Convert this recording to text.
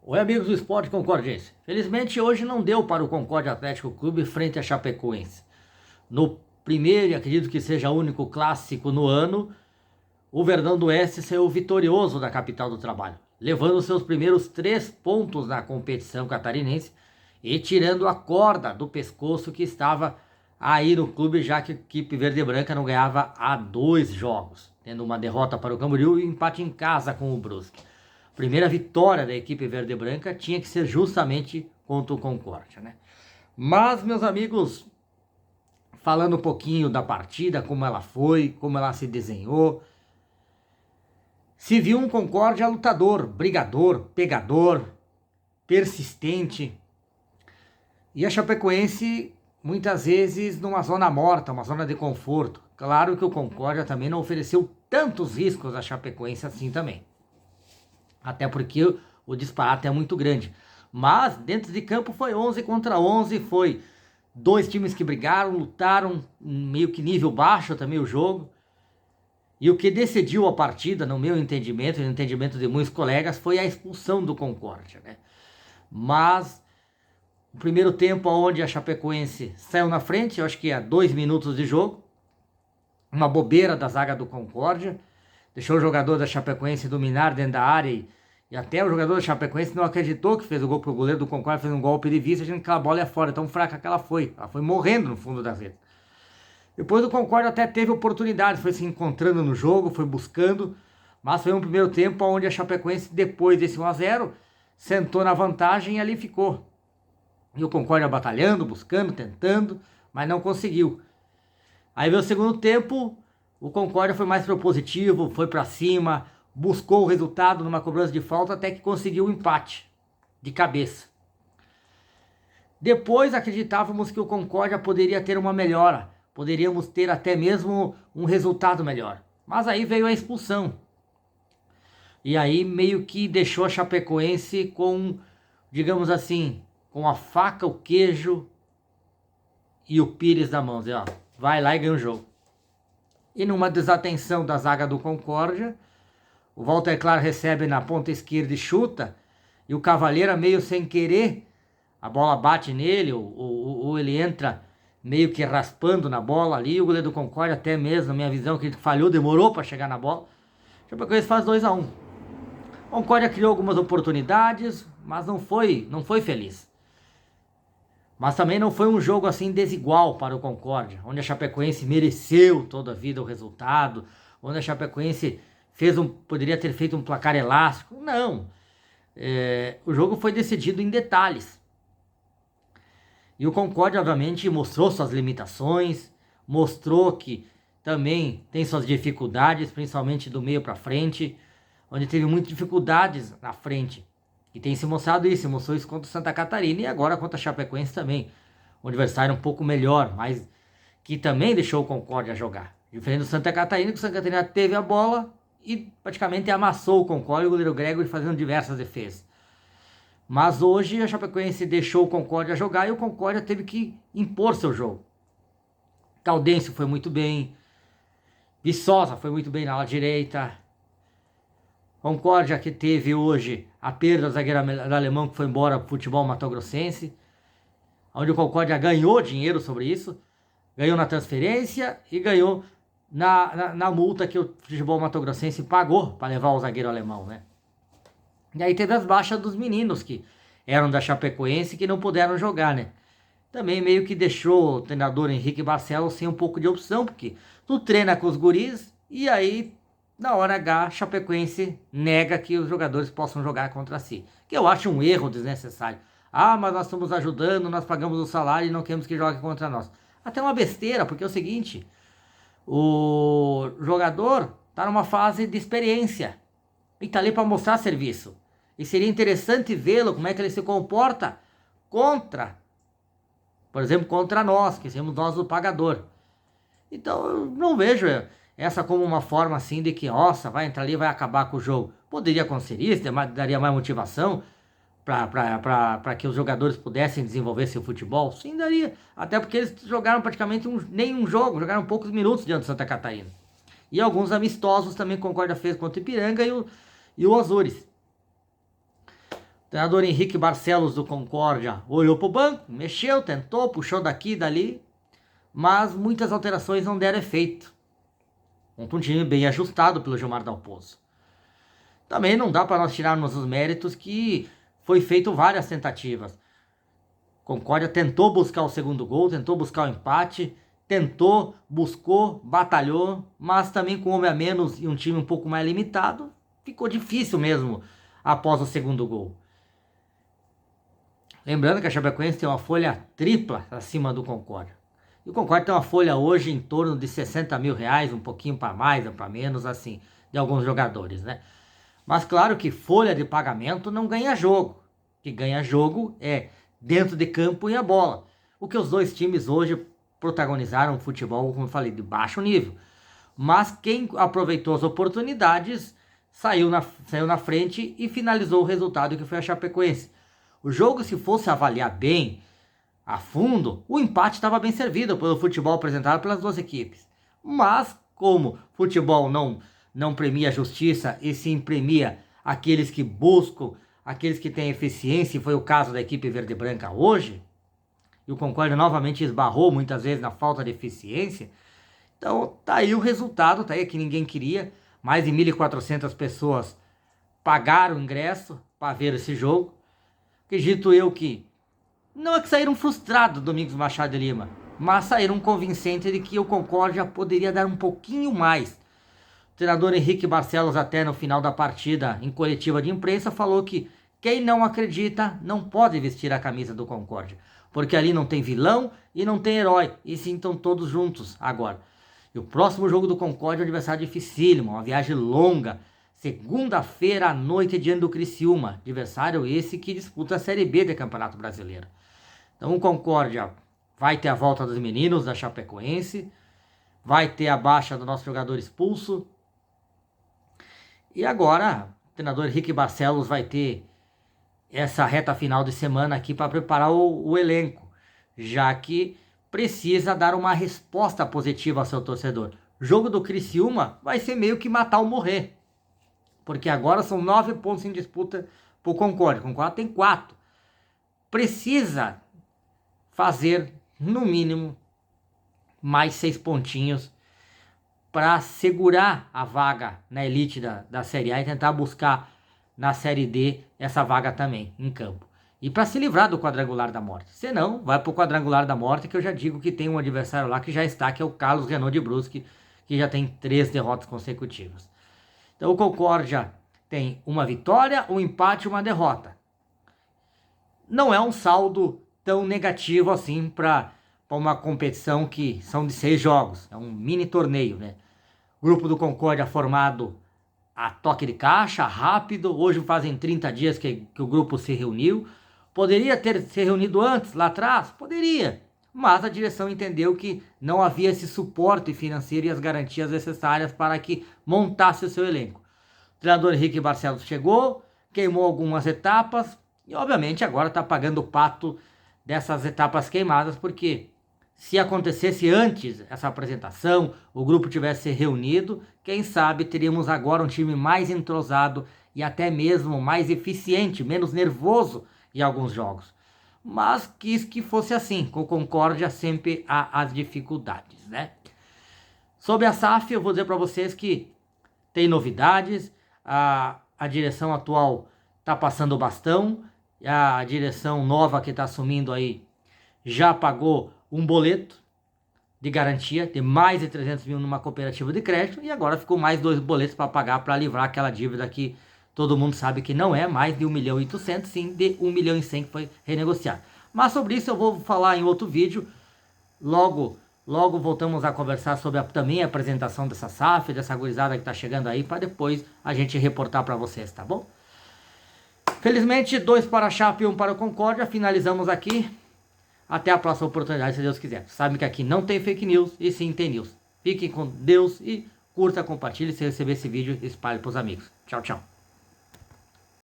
Oi, amigos do Esporte Concordense. Felizmente hoje não deu para o Concórdia Atlético Clube frente a Chapecoense. No primeiro, e acredito que seja o único clássico no ano, o Verdão do Oeste saiu vitorioso da capital do trabalho, levando seus primeiros 3 pontos na competição catarinense e tirando a corda do pescoço que estava aí no clube, já que a equipe verde e branca não ganhava há 2 jogos, tendo uma derrota para o Camboriú e um empate em casa com o Brusque. Primeira vitória da equipe verde e branca tinha que ser justamente contra o Concórdia, né? Mas, meus amigos, falando um pouquinho da partida, como ela foi, como ela se desenhou, se viu um Concórdia lutador, brigador, pegador, persistente. E a Chapecoense, muitas vezes, numa zona morta, uma zona de conforto. Claro que o Concórdia também não ofereceu tantos riscos à Chapecoense assim também. Até porque o disparate é muito grande. Mas dentro de campo foi 11 contra 11, foi 2 times que brigaram, lutaram, meio que nível baixo também o jogo. E o que decidiu a partida, no meu entendimento e no entendimento de muitos colegas, foi a expulsão do Concórdia, né? Mas o primeiro tempo onde a Chapecoense saiu na frente, eu acho que há 2 minutos de jogo, uma bobeira da zaga do Concórdia, deixou o jogador da Chapecoense dominar dentro da área e até o jogador da Chapecoense não acreditou que fez o gol, porque o goleiro do Concórdia fez um golpe de vista, achando que aquela bola ia fora, tão fraca que ela foi morrendo no fundo das redes. Depois o Concórdia até teve oportunidade, foi se encontrando no jogo, foi buscando, mas foi um primeiro tempo onde a Chapecoense, depois desse 1-0, sentou na vantagem e ali ficou. E o Concórdia batalhando, buscando, tentando, mas não conseguiu. Aí veio o segundo tempo, o Concórdia foi mais propositivo, foi para cima, buscou o resultado numa cobrança de falta até que conseguiu o empate de cabeça. Depois acreditávamos que o Concórdia poderia ter uma melhora, poderíamos ter até mesmo um resultado melhor. Mas aí veio a expulsão. E aí meio que deixou a Chapecoense com, digamos assim, com a faca, o queijo e o pires na mão. Ó, vai lá e ganha o jogo. E numa desatenção da zaga do Concórdia, o Walter Claro recebe na ponta esquerda e chuta, e o Cavaleira meio sem querer, a bola bate nele, ou ele entra meio que raspando na bola ali, o goleiro do Concórdia até mesmo, na minha visão, que ele falhou, demorou para chegar na bola. O Chapecoense faz 2-1. O Concórdia criou algumas oportunidades, mas não foi feliz. Mas também não foi um jogo assim desigual para o Concórdia, onde a Chapecoense mereceu toda a vida o resultado, onde a Chapecoense poderia ter feito um placar elástico. Não. O jogo foi decidido em detalhes. E o Concórdia, obviamente, mostrou suas limitações, mostrou que também tem suas dificuldades, principalmente do meio para frente, onde teve muitas dificuldades na frente. E tem se mostrado isso, mostrou isso contra o Santa Catarina e agora contra a Chapecoense também. Um adversário um pouco melhor, mas que também deixou o Concórdia jogar. Diferente do Santa Catarina, que o Santa Catarina teve a bola e praticamente amassou o Concórdia, o goleiro Gregory fazendo diversas defesas. Mas hoje a Chapecoense deixou o Concórdia jogar e o Concórdia teve que impor seu jogo. Caldense foi muito bem, Viçosa foi muito bem na ala direita. Concórdia que teve hoje a perda do zagueiro alemão que foi embora para o futebol matogrossense, onde o Concórdia ganhou dinheiro sobre isso, ganhou na transferência e ganhou na multa que o futebol matogrossense pagou para levar o zagueiro alemão, né? E aí teve as baixas dos meninos que eram da Chapecoense que não puderam jogar, né? Também meio que deixou o treinador Henrique Barcelos sem um pouco de opção, porque tu treina com os guris e aí na hora H, Chapecoense nega que os jogadores possam jogar contra si. Que eu acho um erro desnecessário. Ah, mas nós estamos ajudando, nós pagamos o salário e não queremos que jogue contra nós. Até uma besteira, porque é o seguinte, o jogador está numa fase de experiência e está ali para mostrar serviço. E seria interessante vê-lo, como é que ele se comporta contra, por exemplo, contra nós, que somos nós o pagador. Então eu não vejo essa como uma forma assim de que, nossa, vai entrar ali e vai acabar com o jogo. Poderia acontecer isso, daria mais motivação para que os jogadores pudessem desenvolver seu futebol? Sim, daria. Até porque eles jogaram praticamente nenhum jogo, jogaram poucos minutos diante do Santa Catarina. E alguns amistosos também, Concórdia fez contra o Ipiranga e o Azures. treinador Henrique Barcelos do Concórdia olhou para o banco, mexeu, tentou, puxou daqui e dali, mas muitas alterações não deram efeito. Um time bem ajustado pelo Gilmar Dalpozo. Também não dá para nós tirarmos os méritos que foi feito várias tentativas. Concórdia tentou buscar o segundo gol, tentou buscar o empate, tentou, buscou, batalhou, mas também com um homem a menos e um time um pouco mais limitado, ficou difícil mesmo após o segundo gol. Lembrando que a Chapecoense tem uma folha tripla acima do Concórdia. E o Concórdia tem uma folha hoje em torno de 60 mil reais, um pouquinho para mais ou para menos, assim, de alguns jogadores, né? Mas claro que folha de pagamento não ganha jogo. O que ganha jogo é dentro de campo e a bola. O que os dois times hoje protagonizaram futebol, como eu falei, de baixo nível. Mas quem aproveitou as oportunidades saiu na frente e finalizou o resultado, que foi a Chapecoense. O jogo, se fosse avaliar bem, a fundo, o empate estava bem servido pelo futebol apresentado pelas duas equipes. Mas, como futebol não premia a justiça e sim premia aqueles que buscam, aqueles que têm eficiência, e foi o caso da equipe verde e branca hoje, e o Concórdia novamente esbarrou muitas vezes na falta de eficiência. Então tá aí o resultado, tá aí que ninguém queria. Mais de 1.400 pessoas pagaram o ingresso para ver esse jogo. Acredito eu que não é que saíram frustrados do Domingos Machado de Lima, mas saíram convincentes de que o Concórdia poderia dar um pouquinho mais. O treinador Henrique Barcelos, até no final da partida, em coletiva de imprensa, falou que quem não acredita não pode vestir a camisa do Concórdia, porque ali não tem vilão e não tem herói, e sim estão todos juntos agora. E o próximo jogo do Concórdia é um adversário dificílimo, uma viagem longa, segunda-feira à noite diante do Criciúma, adversário esse que disputa a Série B do Campeonato Brasileiro. Então o Concórdia vai ter a volta dos meninos da Chapecoense, vai ter a baixa do nosso jogador expulso, e agora o treinador Henrique Barcelos vai ter essa reta final de semana aqui para preparar o elenco, já que precisa dar uma resposta positiva ao seu torcedor. O jogo do Criciúma vai ser meio que matar ou morrer, porque agora são 9 pontos em disputa para o Concórdia. O Concórdia tem 4. Precisa fazer, no mínimo, mais 6 pontinhos para segurar a vaga na elite da Série A e tentar buscar na Série D essa vaga também em campo. E para se livrar do quadrangular da morte. Se não, vai para o quadrangular da morte, que eu já digo que tem um adversário lá que já está, que é o Carlos Renault de Brusque, que já tem 3 derrotas consecutivas. Então o Concórdia tem uma vitória, um empate e uma derrota. Não é um saldo tão negativo assim para uma competição que são de 6 jogos. É um mini torneio, né? O grupo do Concórdia formado a toque de caixa, rápido. Hoje fazem 30 dias que o grupo se reuniu. Poderia ter se reunido antes, lá atrás? Poderia. Mas a direção entendeu que não havia esse suporte financeiro e as garantias necessárias para que montasse o seu elenco. O treinador Henrique Barcelos chegou, queimou algumas etapas e obviamente agora está pagando o pato dessas etapas queimadas, porque se acontecesse antes essa apresentação, o grupo tivesse reunido, quem sabe teríamos agora um time mais entrosado e até mesmo mais eficiente, menos nervoso em alguns jogos. Mas quis que fosse assim, com Concórdia sempre há as dificuldades, né? Sobre a SAF, eu vou dizer para vocês que tem novidades, a direção atual está passando o bastão, a direção nova que está assumindo aí já pagou um boleto de garantia de mais de 300 mil numa cooperativa de crédito e agora ficou mais 2 boletos para pagar para livrar aquela dívida que todo mundo sabe que não é mais de 1.800.000, sim de 1.100.000 que foi renegociado. Mas sobre isso eu vou falar em outro vídeo. Logo voltamos a conversar sobre também a apresentação dessa SAF, dessa gurizada que está chegando aí, para depois a gente reportar para vocês, tá bom? Felizmente, 2 para a Chape e 1 para o Concórdia. Finalizamos aqui. Até a próxima oportunidade, se Deus quiser. Sabe que aqui não tem fake news e sim tem news. Fiquem com Deus e curta, compartilhe. Se receber esse vídeo, espalhe para os amigos. Tchau, tchau.